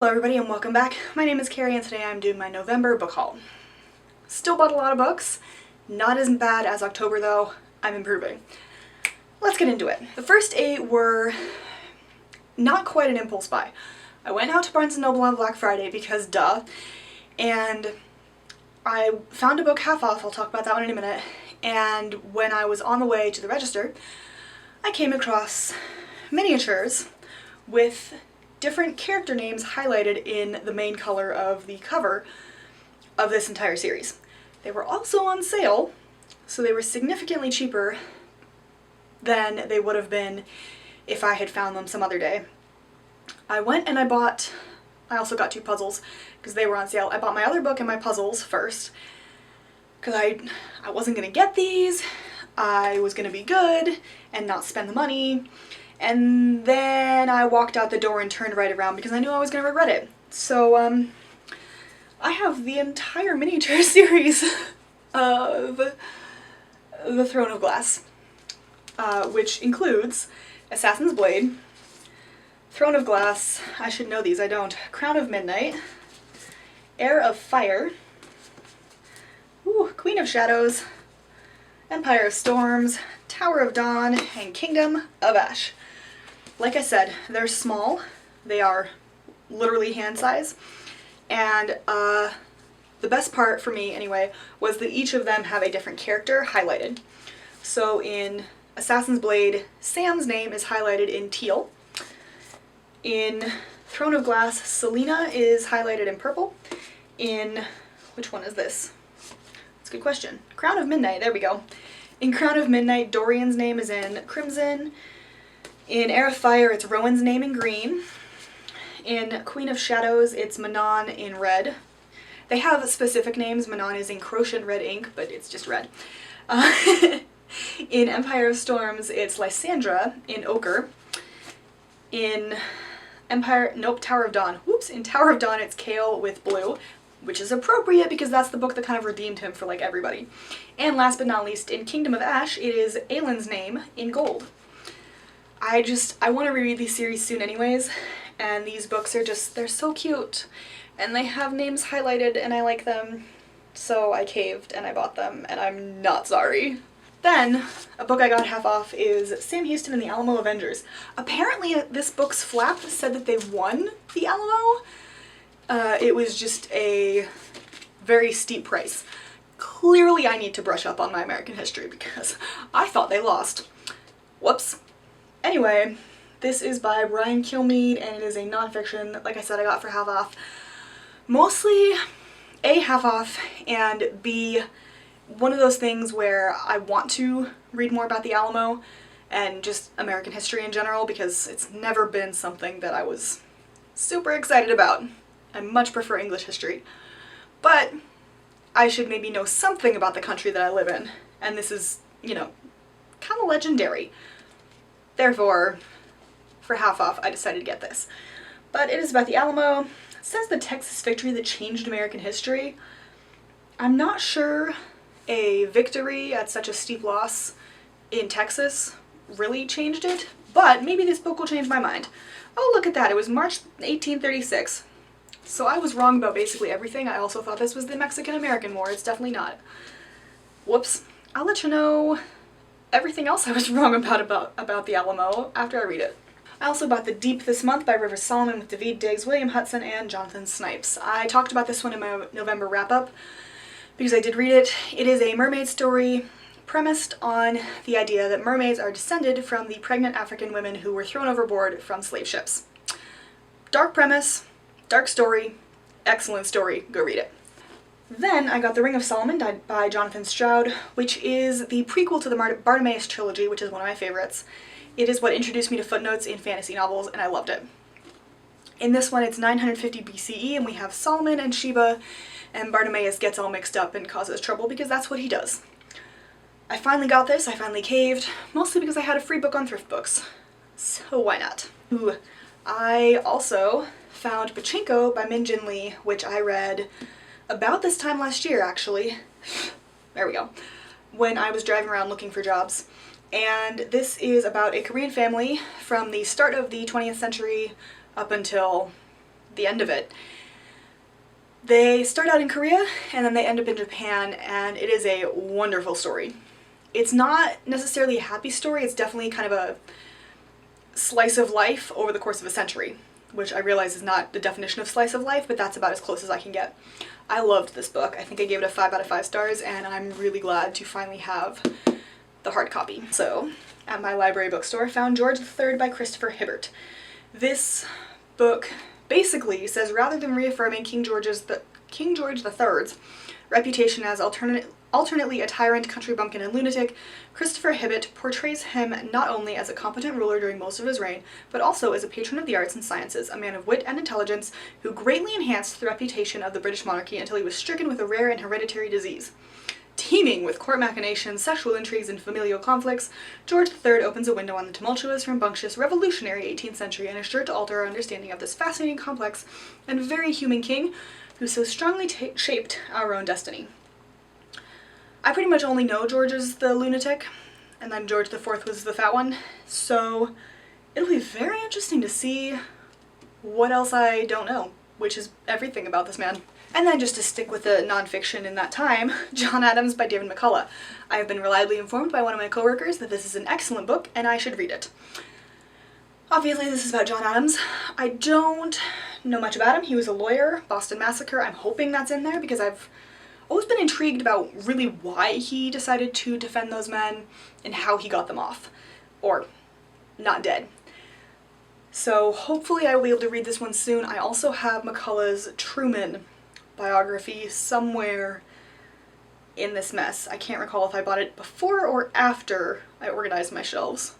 Hello everybody and welcome back. My name is Kari and today I'm doing my November book haul. Still bought a lot of books. Not as bad as October though. I'm improving. Let's get into it. The first 8 were not quite an impulse buy. I went out to Barnes & Noble on Black Friday because duh, and I found a book half off. I'll talk about that one in a minute. And when I was on the way to the register, I came across miniatures with different character names highlighted in the main color of the cover of this entire series. They were also on sale, so they were significantly cheaper than they would have been if I had found them some other day. I went and I also got 2 puzzles because they were on sale. I bought my other book and my puzzles first because I wasn't going to get these. I was going to be good and not spend the money. And then I walked out the door and turned right around because I knew I was going to regret it. So, I have the entire miniature series of The Throne of Glass, which includes Assassin's Blade, Throne of Glass, I should know these, I don't, Crown of Midnight, Heir of Fire, Queen of Shadows, Empire of Storms, Tower of Dawn, and Kingdom of Ash. Like I said, they're small. They are literally hand size. And the best part for me, anyway, was that each of them have a different character highlighted. So in Assassin's Blade, Sam's name is highlighted in teal. In Throne of Glass, Selena is highlighted in purple. In, which one is this? That's a good question. Crown of Midnight, there we go. In Crown of Midnight, Dorian's name is in crimson. In Heir of Fire, it's Rowan's name in green. In Queen of Shadows, it's Manon in red. They have specific names. Manon is in crochet red ink, but it's just red. In Empire of Storms, it's Lysandra in ochre. In Tower of Dawn. Whoops! In Tower of Dawn, it's Kale with blue, which is appropriate because that's the book that kind of redeemed him for like everybody. And last but not least, in Kingdom of Ash, it is Aelin's name in gold. I want to reread these series soon anyways, and these books are they're so cute, and they have names highlighted and I like them, so I caved and I bought them, and I'm not sorry. Then, a book I got half off is Sam Houston and the Alamo Avengers. Apparently this book's flap said that they won the Alamo. It was just a very steep price. Clearly I need to brush up on my American history because I thought they lost. Whoops. Anyway, this is by Brian Kilmeade and it is a nonfiction, like I said, I got for half off. Mostly A, half off, and B, one of those things where I want to read more about the Alamo and just American history in general because it's never been something that I was super excited about. I much prefer English history. But I should maybe know something about the country that I live in, and this is, you know, kind of legendary. Therefore, for half off, I decided to get this. But it is about the Alamo. It says the Texas victory that changed American history. I'm not sure a victory at such a steep loss in Texas really changed it, but maybe this book will change my mind. Oh, look at that. It was March 1836. So I was wrong about basically everything. I also thought this was the Mexican-American War. It's definitely not. Whoops. I'll let you know everything else I was wrong about the Alamo after I read it. I also bought The Deep this month by River Solomon with David Diggs, William Hudson, and Jonathan Snipes. I talked about this one in my November wrap-up because I did read it. It is a mermaid story premised on the idea that mermaids are descended from the pregnant African women who were thrown overboard from slave ships. Dark premise, dark story, excellent story, go read it. Then I got The Ring of Solomon by Jonathan Stroud, which is the prequel to the Bartimaeus trilogy, which is one of my favorites. It is what introduced me to footnotes in fantasy novels, and I loved it. In this one, it's 950 BCE, and we have Solomon and Sheba, and Bartimaeus gets all mixed up and causes trouble because that's what he does. I finally got this, I finally caved, mostly because I had a free book on thrift books. So why not? Ooh. I also found Pachinko by Min Jin Lee, which I read about this time last year, actually. There we go. When I was driving around looking for jobs. And this is about a Korean family from the start of the 20th century up until the end of it. They start out in Korea and then they end up in Japan, and it is a wonderful story. It's not necessarily a happy story, it's definitely kind of a slice of life over the course of a century, which I realize is not the definition of slice of life, but that's about as close as I can get. I loved this book. I think I gave it a 5 out of 5 stars, and I'm really glad to finally have the hard copy. So, at my library bookstore, found George III by Christopher Hibbert. This book basically says, rather than reaffirming King George III's reputation as alternately a tyrant, country bumpkin, and lunatic, Christopher Hibbert portrays him not only as a competent ruler during most of his reign, but also as a patron of the arts and sciences, a man of wit and intelligence who greatly enhanced the reputation of the British monarchy until he was stricken with a rare and hereditary disease. Teeming with court machinations, sexual intrigues, and familial conflicts, George III opens a window on the tumultuous, rambunctious, revolutionary 18th century and is sure to alter our understanding of this fascinating, complex, and very human king who so strongly shaped our own destiny. I pretty much only know George is the lunatic, and then George IV was the fat one, so it'll be very interesting to see what else I don't know, which is everything about this man. And then just to stick with the nonfiction in that time, John Adams by David McCullough. I have been reliably informed by one of my coworkers that this is an excellent book and I should read it. Obviously this is about John Adams. I don't know much about him. He was a lawyer, Boston Massacre. I'm hoping that's in there because I've always been intrigued about really why he decided to defend those men and how he got them off. Or not dead. So hopefully I will be able to read this one soon. I also have McCullough's Truman biography somewhere in this mess. I can't recall if I bought it before or after I organized my shelves.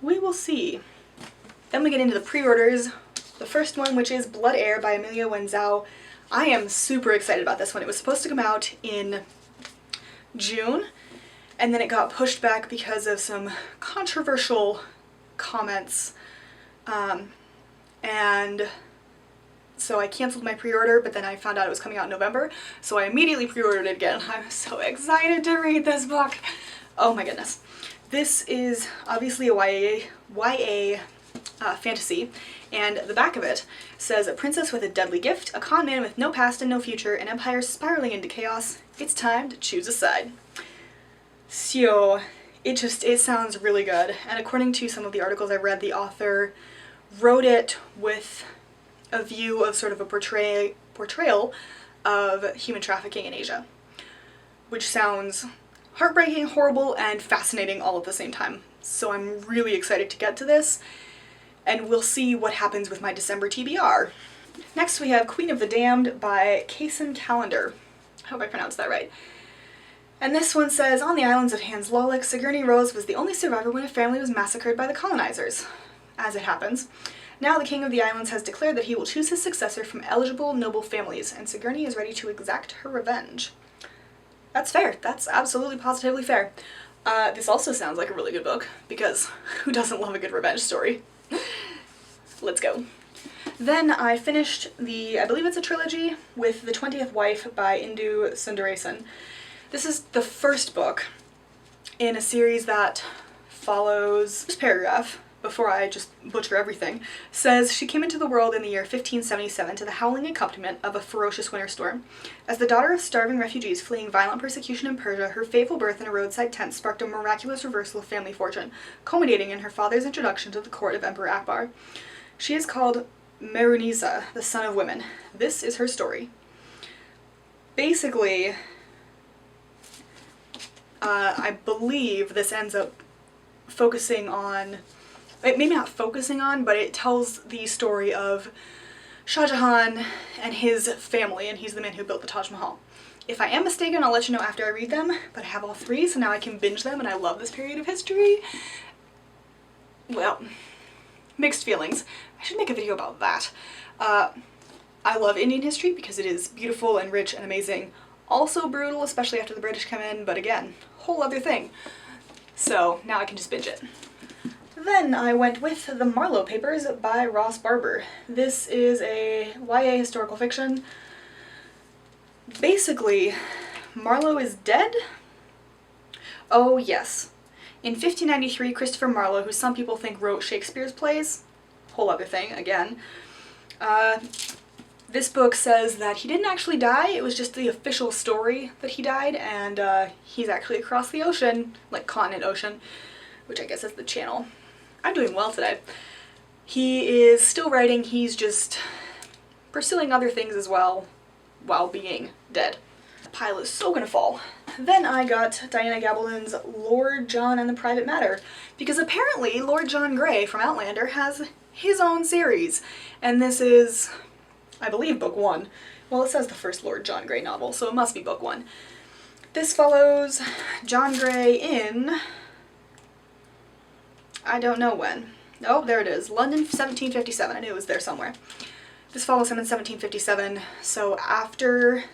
We will see. Then we get into the pre-orders. The first one, which is Blood Heir by Amelia Wenzhou. I am super excited about this one. It was supposed to come out in June, and then it got pushed back because of some controversial comments, and so I canceled my pre-order, but then I found out it was coming out in November, so I immediately pre-ordered it again. I'm so excited to read this book. Oh my goodness. This is obviously a YA fantasy, and the back of it says, a princess with a deadly gift, a con man with no past and no future, an empire spiraling into chaos. It's time to choose a side. So, it sounds really good, and according to some of the articles I read, the author wrote it with a view of sort of a portrayal of human trafficking in Asia, which sounds heartbreaking, horrible, and fascinating all at the same time. So I'm really excited to get to this, and we'll see what happens with my December TBR. Next we have Queen of the Damned by Kaysen Callender. I hope I pronounced that right. And this one says, on the islands of Hans Lollik, Sigourney Rose was the only survivor when a family was massacred by the colonizers. As it happens, now the king of the islands has declared that he will choose his successor from eligible noble families, and Sigourney is ready to exact her revenge. That's fair. That's absolutely positively fair. This also sounds like a really good book, because who doesn't love a good revenge story? Let's go. Then I finished I believe it's a trilogy, with The 20th Wife by Indu Sundaresan. This is the first book in a series that follows this paragraph, before I just butcher everything, says, she came into the world in the year 1577 to the howling accompaniment of a ferocious winter storm. As the daughter of starving refugees fleeing violent persecution in Persia, her fateful birth in a roadside tent sparked a miraculous reversal of family fortune, culminating in her father's introduction to the court of Emperor Akbar. She is called Merunisa, the son of women. This is her story. Basically, I believe this ends up focusing on, maybe not focusing on, but it tells the story of Shah Jahan and his family, and he's the man who built the Taj Mahal. If I am mistaken, I'll let you know after I read them, but I have all three, so now I can binge them, and I love this period of history. Well, mixed feelings. I should make a video about that. I love Indian history because it is beautiful and rich and amazing. Also brutal, especially after the British come in, but again, whole other thing. So now I can just binge it. Then I went with The Marlow Papers by Ross Barber. This is a YA historical fiction. Basically, Marlowe is dead? Oh yes. In 1593, Christopher Marlowe, who some people think wrote Shakespeare's plays, whole other thing, again, This book says that he didn't actually die, it was just the official story that he died, and he's actually across the ocean, like continent ocean, which I guess is the channel. I'm doing well today. He is still writing, he's just pursuing other things as well while being dead. The pile is so gonna fall. Then I got Diana Gabaldon's Lord John and the Private Matter, because apparently Lord John Grey from Outlander has his own series, and this is, I believe, book 1. Well, it says the first Lord John Grey novel, so it must be book 1. This follows John Grey in, I don't know when. Oh, there it is, London 1757. I knew it was there somewhere. This follows him in 1757, so after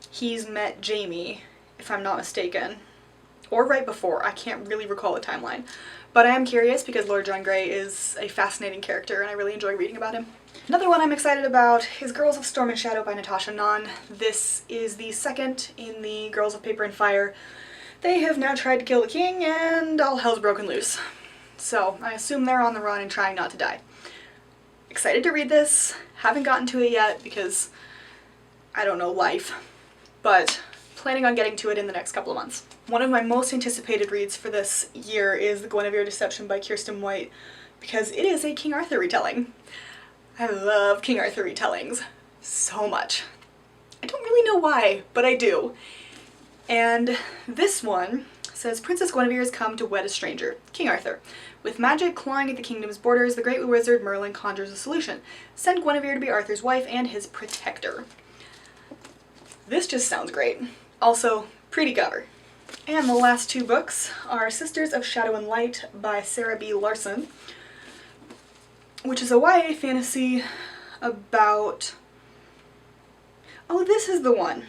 he's met Jamie, if I'm not mistaken, or right before, I can't really recall the timeline. But I am curious because Lord John Grey is a fascinating character and I really enjoy reading about him. Another one I'm excited about is Girls of Stormin Shadow by Natasha Nunn. This is the second in the Girls of Paper and Fire. They have now tried to kill the king and all hell's broken loose. So I assume they're on the run and trying not to die. Excited to read this. Haven't gotten to it yet because, I don't know, life. But planning on getting to it in the next couple of months. One of my most anticipated reads for this year is The Guinevere Deception by Kirsten White, because it is a King Arthur retelling. I love King Arthur retellings so much. I don't really know why, but I do. And this one says, Princess Guinevere has come to wed a stranger, King Arthur. With magic clawing at the kingdom's borders, the great wizard Merlin conjures a solution. Send Guinevere to be Arthur's wife and his protector. This just sounds great. Also, pretty cover. And the last two books are Sisters of Shadow and Light by Sarah B. Larson, which is a YA fantasy about... Oh, this is the one.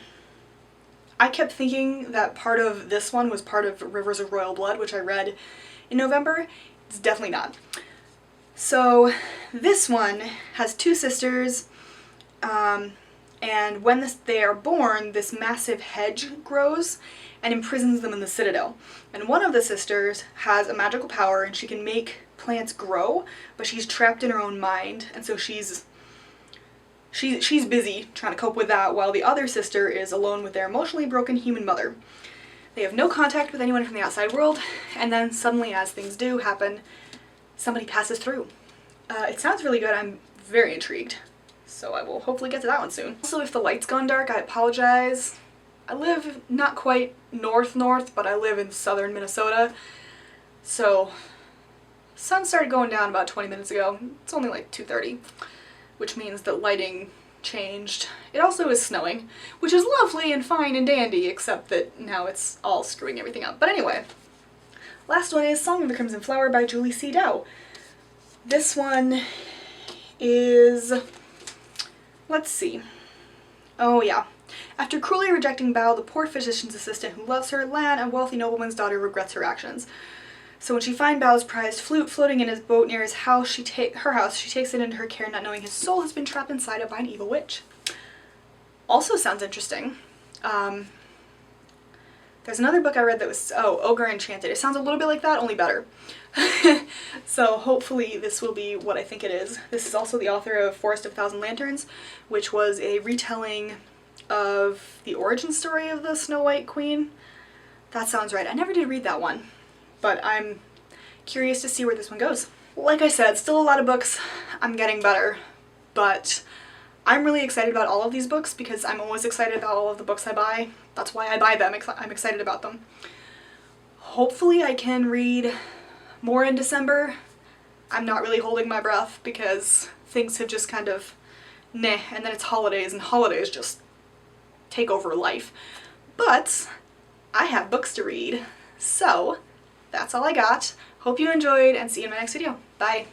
I kept thinking that part of this one was part of Rivers of Royal Blood, which I read in November. It's definitely not. So this one has two sisters, and when they are born, this massive hedge grows and imprisons them in the citadel. And one of the sisters has a magical power and she can make plants grow, but she's trapped in her own mind, and so she's busy trying to cope with that, while the other sister is alone with their emotionally broken human mother. They have no contact with anyone from the outside world, and then suddenly, as things do happen, somebody passes through. It sounds really good. I'm very intrigued. So I will hopefully get to that one soon. Also, if the light's gone dark, I apologize. I live not quite north, but I live in southern Minnesota. So, sun started going down about 20 minutes ago. It's only like 2:30, which means that lighting changed. It also is snowing, which is lovely and fine and dandy, except that now it's all screwing everything up. But anyway, last one is Song of the Crimson Flower by Julie C. Dow. This one is... let's see. Oh yeah. After cruelly rejecting Bao, the poor physician's assistant who loves her, Lan, a wealthy nobleman's daughter, regrets her actions. So when she finds Bao's prized flute floating in his boat near his house, she takes it into her care, not knowing his soul has been trapped inside it by an evil witch. Also sounds interesting. There's another book I read that was, Ogre Enchanted. It sounds a little bit like that, only better. So hopefully this will be what I think it is. This is also the author of Forest of a Thousand Lanterns, which was a retelling of the origin story of the Snow White Queen. That sounds right. I never did read that one, but I'm curious to see where this one goes. Like I said, still a lot of books. I'm getting better, but I'm really excited about all of these books because I'm always excited about all of the books I buy. That's why I buy them. I'm excited about them. Hopefully I can read more in December. I'm not really holding my breath because things have just kind of and then it's holidays, and holidays just take over life. But I have books to read, so that's all I got. Hope you enjoyed, and see you in my next video. Bye!